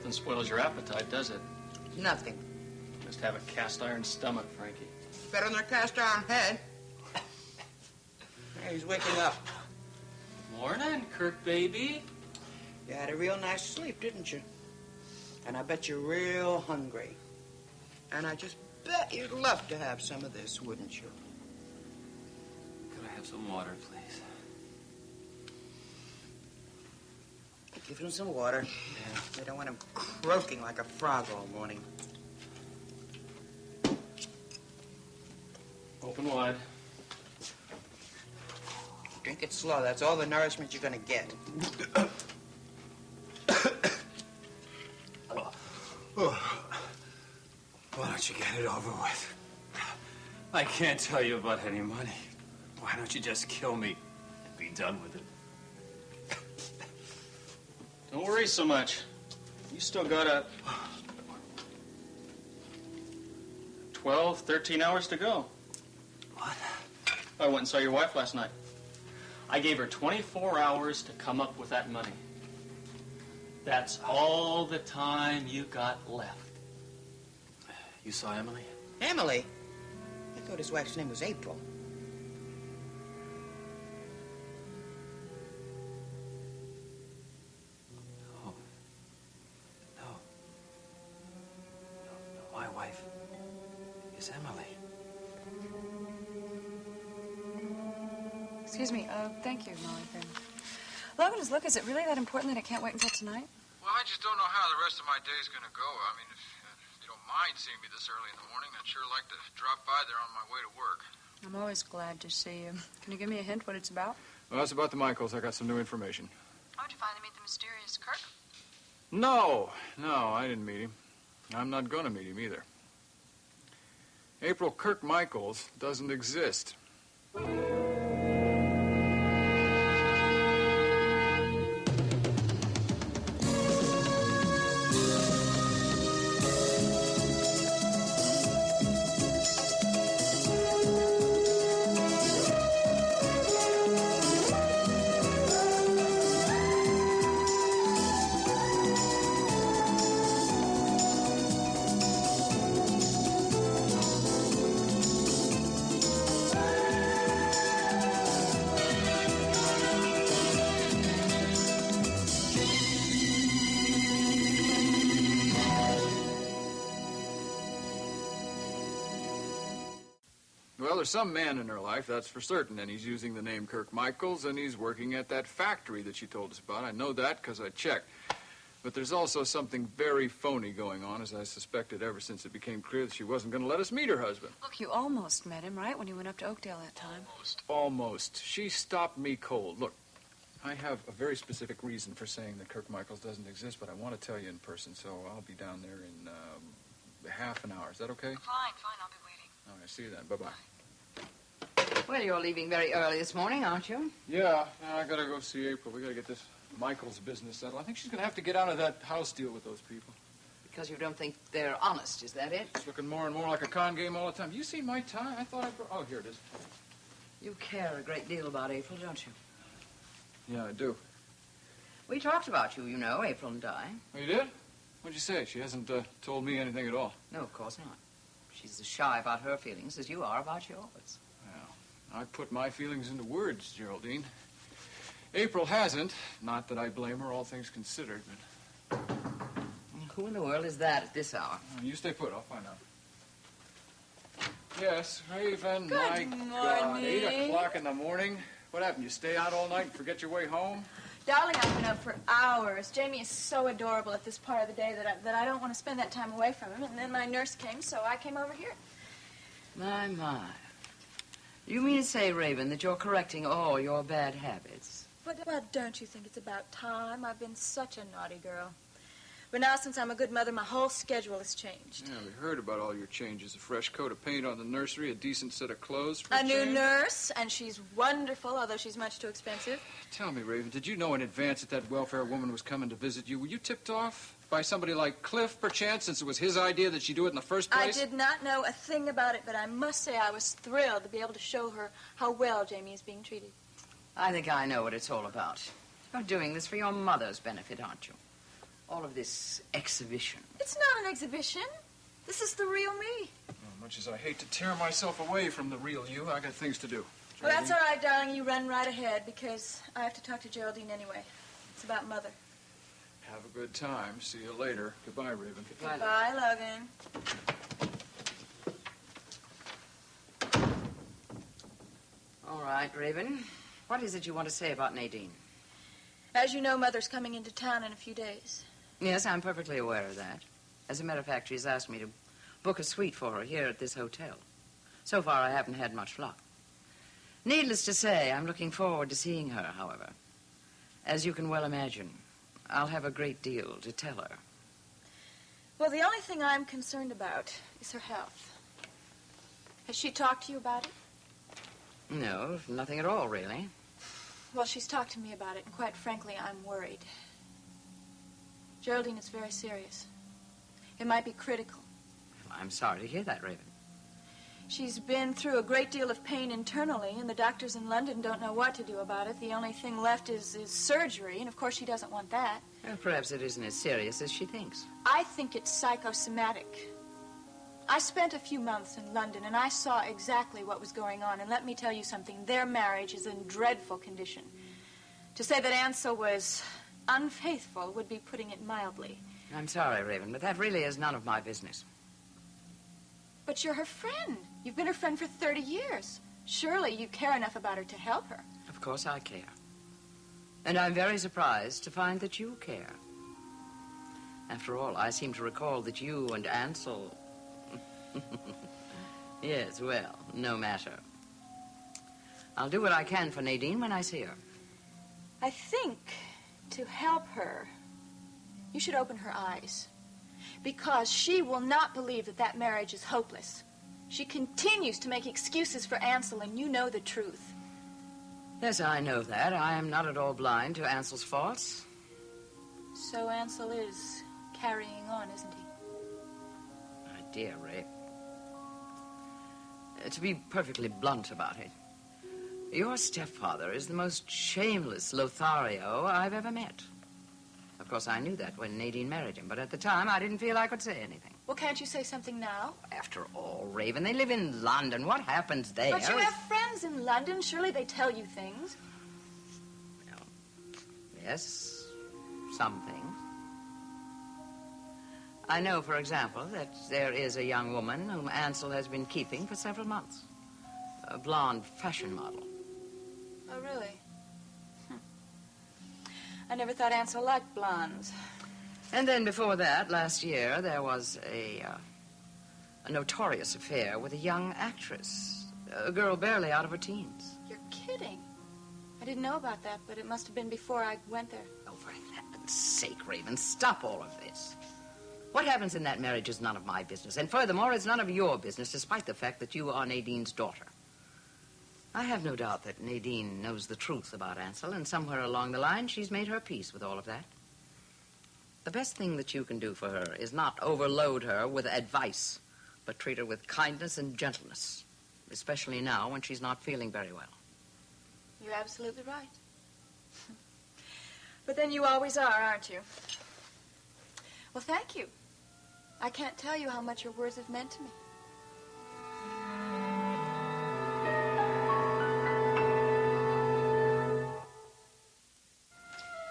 Nothing spoils your appetite, does it? Nothing. You must have a cast iron stomach, Frankie. Better than a cast iron head. Hey, he's waking up. Morning, Kirk, baby. You had a real nice sleep, didn't you? And I bet you're real hungry. And I just bet you'd love to have some of this, wouldn't you? Could I have some water, please? Give him some water. Yeah. They don't want him croaking like a frog all morning. Open wide. Drink it slow. That's all the nourishment you're going to get. Why don't you get it over with? I can't tell you about any money. Why don't you just kill me and be done with it? Don't worry so much. You still got 12, 13 hours to go. What? I went and saw your wife last night. I gave her 24 hours to come up with that money. That's all the time you got left. You saw Emily? Emily? I thought his wife's name was April. No. My wife is Emily. Excuse me. Thank you, Molly. Logan, is it really that important that it can't wait until tonight? Well, I just don't know how the rest of my day's going to go. I mean, if you don't mind seeing me this early in the morning, I'd sure like to drop by there on my way to work. I'm always glad to see you. Can you give me a hint what it's about? Well, it's about the Michaels. I got some new information. How did you finally meet the mysterious Kirk? No, I didn't meet him. I'm not going to meet him either. April, Kirk Michaels doesn't exist. Well, there's some man in her life, that's for certain, and he's using the name Kirk Michaels, and he's working at that factory that she told us about. I know that because I checked. But there's also something very phony going on, as I suspected ever since it became clear that she wasn't going to let us meet her husband. Look, you almost met him, right, when you went up to Oakdale that time? Almost. She stopped me cold. Look, I have a very specific reason for saying that Kirk Michaels doesn't exist, but I want to tell you in person, so I'll be down there in half an hour. Is that okay? Fine, I'll be waiting. All right, see you then. Bye-bye. Well, you're leaving very early this morning, aren't you? Yeah, I gotta go see April. We gotta get this Michaels business settled. I think she's gonna have to get out of that house deal with those people. Because you don't think they're honest, is that it? It's looking more and more like a con game all the time. You see my tie? I thought oh, here it is. You care a great deal about April, don't you? Yeah, I do. We talked about you, you know, April and I. Oh, you did? What'd you say? She hasn't told me anything at all. No, of course not. She's as shy about her feelings as you are about yours. Well, I put my feelings into words, Geraldine. April hasn't. Not that I blame her, all things considered, but... Who in the world is that at this hour? You stay put. I'll find out. Yes, Raven. Good my God, morning. 8 o'clock in the morning. What happened? You stay out all night and forget your way home? Darling, I've been up for hours. Jamie is so adorable at this part of the day that I don't want to spend that time away from him. And then my nurse came, so I came over here. My. You mean to say, Raven, that you're correcting all your bad habits? But don't you think it's about time? I've been such a naughty girl. But now, since I'm a good mother, my whole schedule has changed. Yeah, we heard about all your changes. A fresh coat of paint on the nursery, a decent set of clothes for A new change. nurse, and she's wonderful, although she's much too expensive. Tell me, Raven, did you know in advance that that welfare woman was coming to visit you? Were you tipped off by somebody like Cliff, perchance, since it was his idea that she do it in the first place? I did not know a thing about it, but I must say I was thrilled to be able to show her how well Jamie is being treated. I think I know what it's all about. You're doing this for your mother's benefit, aren't you? all of this exhibition? It's not an exhibition. This is the real me. As much as I hate to tear myself away from the real you, I got things to do. Well, that's all right, darling. You run right ahead, because I have to talk to Geraldine anyway. It's about Mother. Have a good time. See you later. Goodbye, Raven. Goodbye, Logan. All right, Raven. What is it you want to say about Nadine? As you know, Mother's coming into town in a few days. Yes, I'm perfectly aware of that. As a matter of fact, she's asked me to book a suite for her here at this hotel. So far, I haven't had much luck. Needless to say, I'm looking forward to seeing her, however. As you can well imagine, I'll have a great deal to tell her. Well, the only thing I'm concerned about is her health. Has she talked to you about it? No, nothing at all, really. Well, she's talked to me about it, and quite frankly, I'm worried. Geraldine is very serious. It might be critical. I'm sorry to hear that, Raven. She's been through a great deal of pain internally, and the doctors in London don't know what to do about it. The only thing left is surgery, and of course she doesn't want that. Well, perhaps it isn't as serious as she thinks. I think it's psychosomatic. I spent a few months in London, and I saw exactly what was going on. And let me tell you something, their marriage is in dreadful condition. To say that Ansel was unfaithful would be putting it mildly. I'm sorry, Raven, but that really is none of my business. But you're her friend. You've been her friend for 30 years. Surely you care enough about her to help her. Of course I care. And I'm very surprised to find that you care. After all, I seem to recall that you and Ansel... Yes, well, no matter. I'll do what I can for Nadine when I see her. I think to help her, you should open her eyes. Because she will not believe that that marriage is hopeless. She continues to make excuses for Ansel, and you know the truth. Yes, I know that. I am not at all blind to Ansel's faults. So Ansel is carrying on, isn't he? My dear Ray. To be perfectly blunt about it, your stepfather is the most shameless Lothario I've ever met. Of course, I knew that when Nadine married him, but at the time, I didn't feel I could say anything. Well, can't you say something now? After all, Raven, they live in London. What happens there? But you have friends in London. Surely they tell you things. Well, yes, some things. I know, for example, that there is a young woman whom Ansel has been keeping for several months. A blonde fashion model. Oh, really? I never thought Ansel liked blondes. And then before that, last year, there was a notorious affair with a young actress. A girl barely out of her teens. You're kidding. I didn't know about that, but it must have been before I went there. Oh, for heaven's sake, Raven, stop all of this. What happens in that marriage is none of my business. And furthermore, it's none of your business, despite the fact that you are Nadine's daughter. I have no doubt that Nadine knows the truth about Ansel, and somewhere along the line, she's made her peace with all of that. The best thing that you can do for her is not overload her with advice, but treat her with kindness and gentleness, especially now when she's not feeling very well. You're absolutely right. But then you always are, aren't you? Well, thank you. I can't tell you how much your words have meant to me.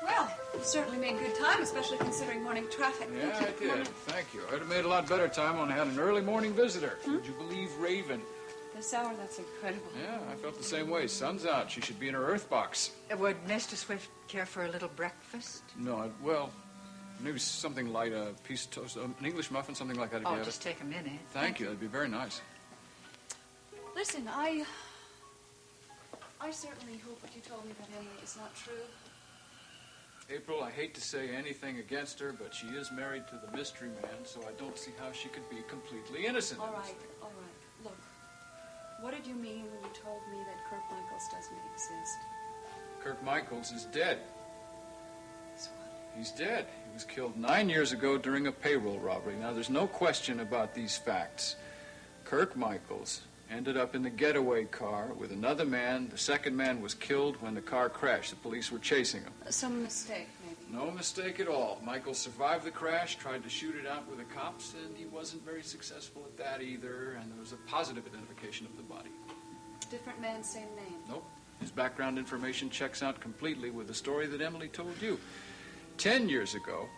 Well, you certainly made good time, especially considering morning traffic. Yeah, I did. Thank you. I'd have made a lot better time when I had an early morning visitor. Would you believe Raven? This hour, that's incredible. Yeah, I felt the same way. Sun's out. She should be in her earth box. Would Mr. Swift care for a little breakfast? No, well, maybe something light, a piece of toast, an English muffin, something like that. If you Oh, have just it. take a minute. Thank you. That'd be very nice. Listen, I certainly hope what you told me about Emily is not true. April, I hate to say anything against her, but she is married to the mystery man, so I don't see how she could be completely innocent. All right. Look, what did you mean when you told me that Kirk Michaels doesn't exist? Kirk Michaels is dead. So what? He's dead. He was killed 9 years ago during a payroll robbery. Now, there's no question about these facts. Kirk Michaels ended up in the getaway car with another man. The second man was killed when the car crashed. The police were chasing him. Some mistake, maybe. No mistake at all. Michael survived the crash, tried to shoot it out with the cops, and he wasn't very successful at that either, and there was a positive identification of the body. Different man, same name. Nope. His background information checks out completely with the story that Emily told you. 10 years ago,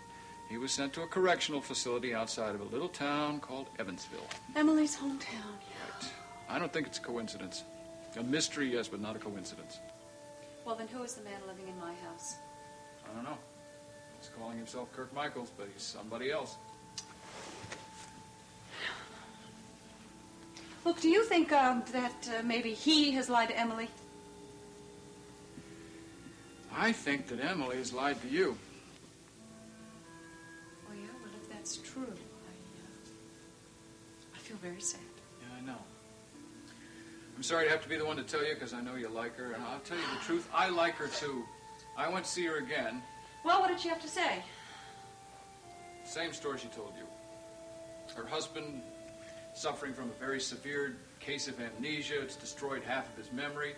he was sent to a correctional facility outside of a little town called Evansville. Emily's hometown. Right. I don't think it's a coincidence. A mystery, yes, but not a coincidence. Well, then who is the man living in my house? I don't know. He's calling himself Kirk Michaels, but he's somebody else. Look, do you think that maybe he has lied to Emily? I think that Emily has lied to you. Oh, yeah? Well, if that's true, I feel very sad. Yeah, I know. I'm sorry to have to be the one to tell you because I know you like her, and I'll tell you the truth, I like her too. I went to see her again. Well, what did she have to say? Same story she told you. Her husband suffering from a very severe case of amnesia. It's destroyed half of his memory.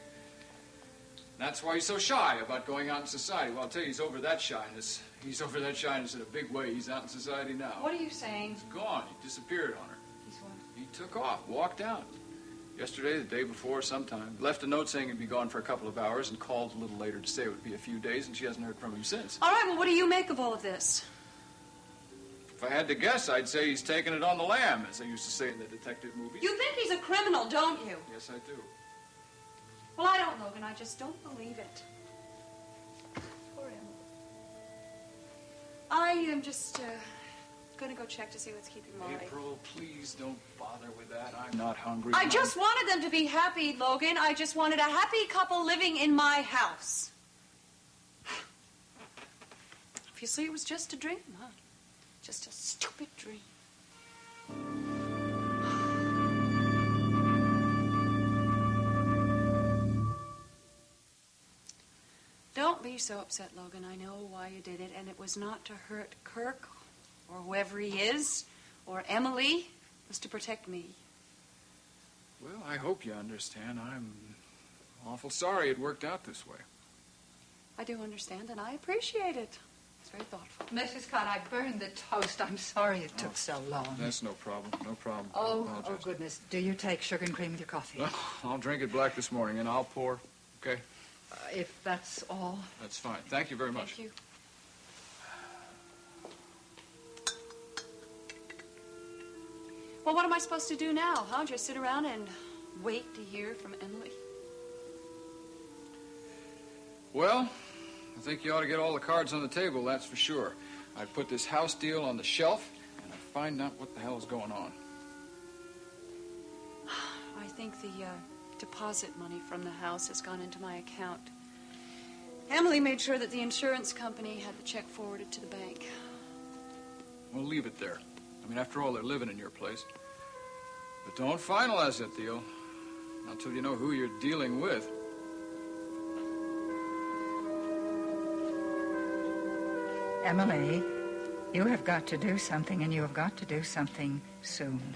That's why he's so shy about going out in society. Well, I'll tell you, he's over that shyness. He's over that shyness in a big way. He's out in society now. What are you saying? He's gone. He disappeared on her. He's what? He took off, walked out. Yesterday, the day before, sometime. Left a note saying he'd be gone for a couple of hours and called a little later to say it would be a few days, and she hasn't heard from him since. All right, well, what do you make of all of this? If I had to guess, I'd say he's taking it on the lam, as they used to say in the detective movies. You think he's a criminal, don't you? Yes, I do. Well, I don't, Logan. I just don't believe it. Poor Emily. I am just going to go check to see what's keeping Molly. April, please don't bother with that. I'm not hungry. I just wanted them to be happy, Logan. I just wanted a happy couple living in my house. Obviously, it was just a dream, huh? Just a stupid dream. Don't be so upset, Logan. I know why you did it, and it was not to hurt Kirk or whoever he is or Emily. It was to protect me. Well, I hope you understand. I'm awful sorry it worked out this way. I do understand, and I appreciate it. It's very thoughtful. Mrs. Scott, I burned the toast. I'm sorry it took so long. That's no problem. No problem. I Oh, apologize. goodness. Do you take sugar and cream with your coffee? Well, I'll drink it black this morning, and I'll pour. Okay? If that's all. That's fine. Thank you very much. Thank you. Well, what am I supposed to do now, huh? Just sit around and wait to hear from Emily? Well, I think you ought to get all the cards on the table, that's for sure. I'd put this house deal on the shelf, and I'd find out what the hell is going on. I think the deposit money from the house has gone into my account. Emily made sure that the insurance company had the check forwarded to the bank. We'll leave it there. I mean, after all, they're living in your place. But don't finalize that deal until you know who you're dealing with. Emily, you have got to do something, and you have got to do something soon.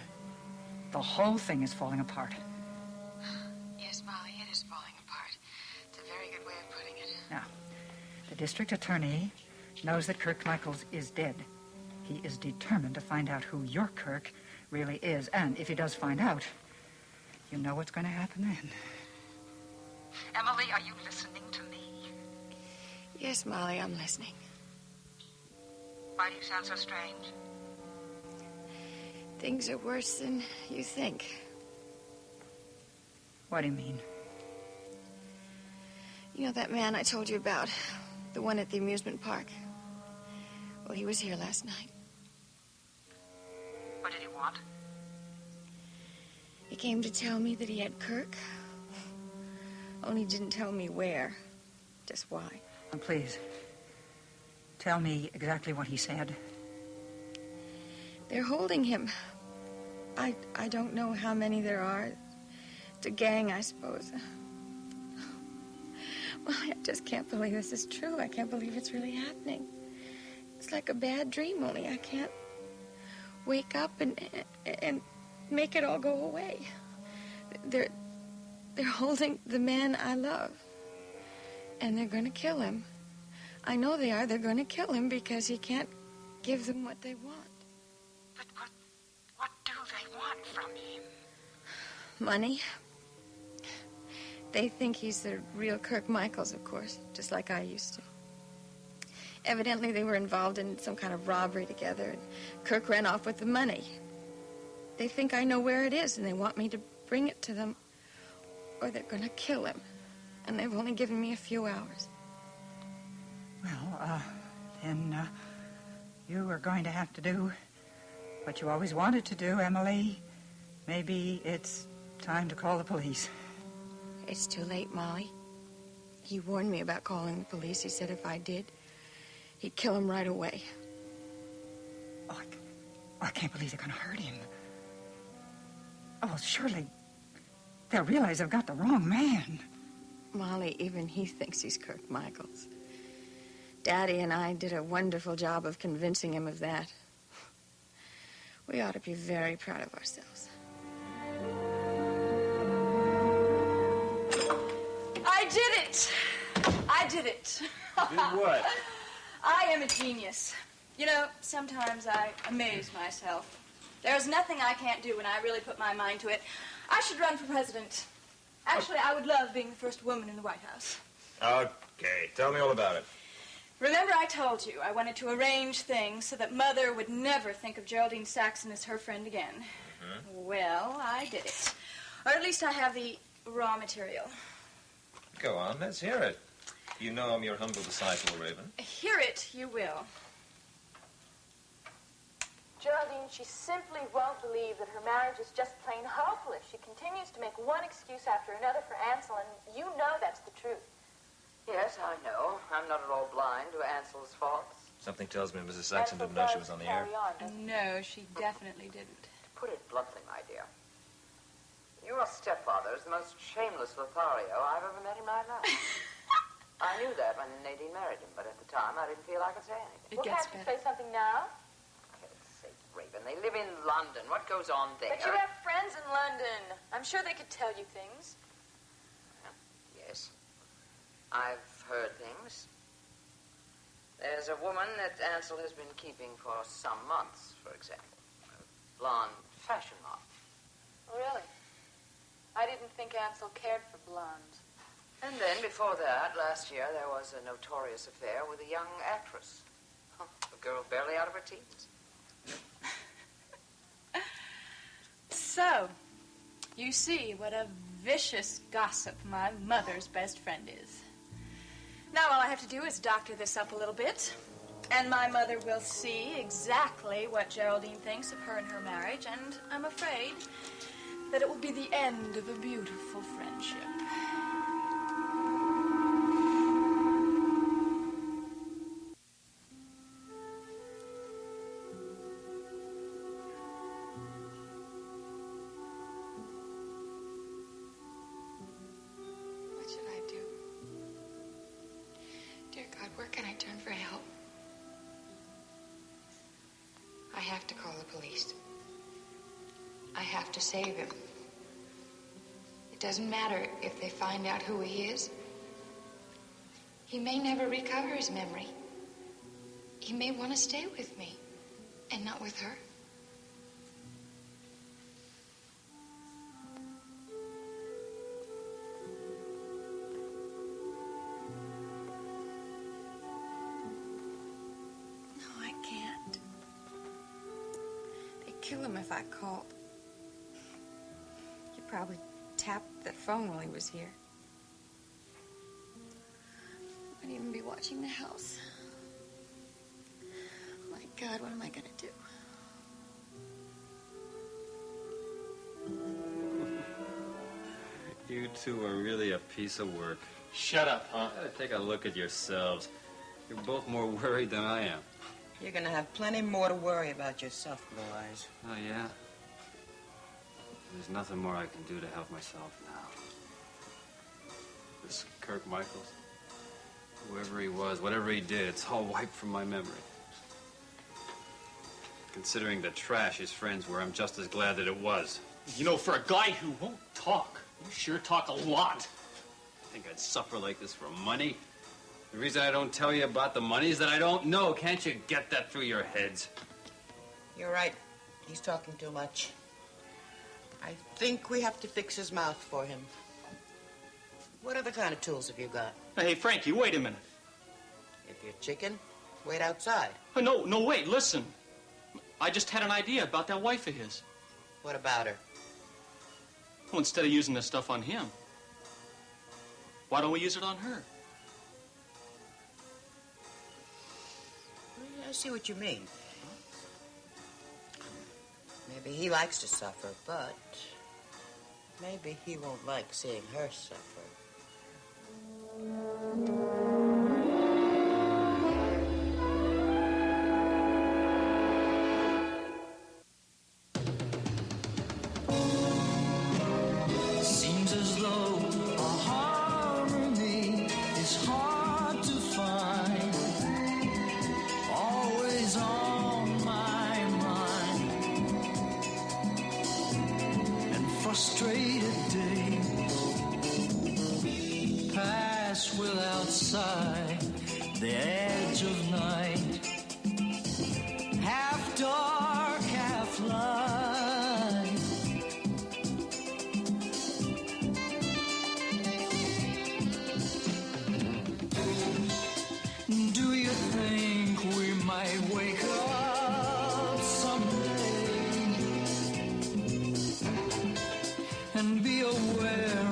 The whole thing is falling apart. Yes, Molly, it is falling apart. It's a very good way of putting it. Now, the district attorney knows that Kirk Michaels is dead. He is determined to find out who your Kirk really is. And if he does find out, you know what's going to happen then. Emily, are you listening to me? Yes, Molly, I'm listening. Why do you sound so strange? Things are worse than you think. What do you mean? You know that man I told you about? The one at the amusement park? Well, he was here last night. What did he want? He came to tell me that he had Kirk. Only didn't tell me where. Just why. And please, tell me exactly what he said. They're holding him. I don't know how many there are. It's a gang, I suppose. Well, I just can't believe this is true. I can't believe it's really happening. It's like a bad dream, only I can't wake up and make it all go away. They're holding the man I love. And they're going to kill him. I know they are. They're going to kill him because he can't give them what they want. But what do they want from him? Money. They think he's the real Kirk Michaels, of course, just like I used to. Evidently, they were involved in some kind of robbery together, and Kirk ran off with the money. They think I know where it is, and they want me to bring it to them, or they're going to kill him. And they've only given me a few hours. Well, then, you are going to have to do what you always wanted to do, Emily. Maybe it's time to call the police. It's too late, Molly. He warned me about calling the police. He said if I did, he'd kill him right away. Oh, I can't believe they're going to hurt him. Oh, well, surely they'll realize they've got the wrong man. Molly, even he thinks he's Kirk Michaels. Daddy and I did a wonderful job of convincing him of that. We ought to be very proud of ourselves. I did it! I did it. Did what? I am a genius. You know, sometimes I amaze myself. There's nothing I can't do when I really put my mind to it. I should run for president. Actually, I would love being the first woman in the White House. Okay, tell me all about it. Remember I told you I wanted to arrange things so that Mother would never think of Geraldine Saxon as her friend again. Mm-hmm. Well, I did it. Or at least I have the raw material. Go on, let's hear it. You know I'm your humble disciple, Raven. Hear it you will. Geraldine, she simply won't believe that her marriage is just plain hopeless. She continues to make one excuse after another for Ansel, and you know that's the truth. Yes, I know. I'm not at all blind to Ansel's faults. Something tells me Mrs. Saxon didn't know she was on the air. No, she definitely didn't. To put it bluntly, my dear, your stepfather is the most shameless Lothario I've ever met in my life. I knew that when Nadine married him, but at the time I didn't feel I could say anything. Well, can't you say something now? Raven, they live in London. What goes on there? But you have friends in London. I'm sure they could tell you things. Yes. I've heard things. There's a woman that Ansel has been keeping for some months, for example. A blonde fashion model. Oh, really? I didn't think Ansel cared for blondes. And then, before that, last year, there was a notorious affair with a young actress. A girl barely out of her teens. So, you see what a vicious gossip my mother's best friend is. Now all I have to do is doctor this up a little bit, and my mother will see exactly what Geraldine thinks of her and her marriage, and I'm afraid that it will be the end of a beautiful friendship. Where can I turn for help? I have to call the police. I have to save him. It doesn't matter if they find out who he is. He may never recover his memory. He may want to stay with me and not with her. Kill him if I called. He probably tapped the phone while he was here. I'd even be watching the house. My God, what am I going to do? You two are really a piece of work. Shut up, huh? Take a look at yourselves. You're both more worried than I am. You're going to have plenty more to worry about yourself, Blue Eyes. Oh, yeah? There's nothing more I can do to help myself now. This Kirk Michaels, whoever he was, whatever he did, it's all wiped from my memory. Considering the trash his friends were, I'm just as glad that it was. You know, for a guy who won't talk, you sure talk a lot. I think I'd suffer like this for money? The reason I don't tell you about the money is that I don't know. Can't you get that through your heads? You're right. He's talking too much. I think we have to fix his mouth for him. What other kind of tools have you got? Hey, Frankie, wait a minute. If you're chicken, wait outside. Oh, no, wait, listen. I just had an idea about that wife of his. What about her? Well, instead of using this stuff on him, why don't we use it on her? I see what you mean. Maybe he likes to suffer, but maybe he won't like seeing her suffer. Seems as though a harmony is hard to find. Always on my mind. And frustrated days pass without sight. The edge of night, half dark, half light. Do you think we might wake up someday and be aware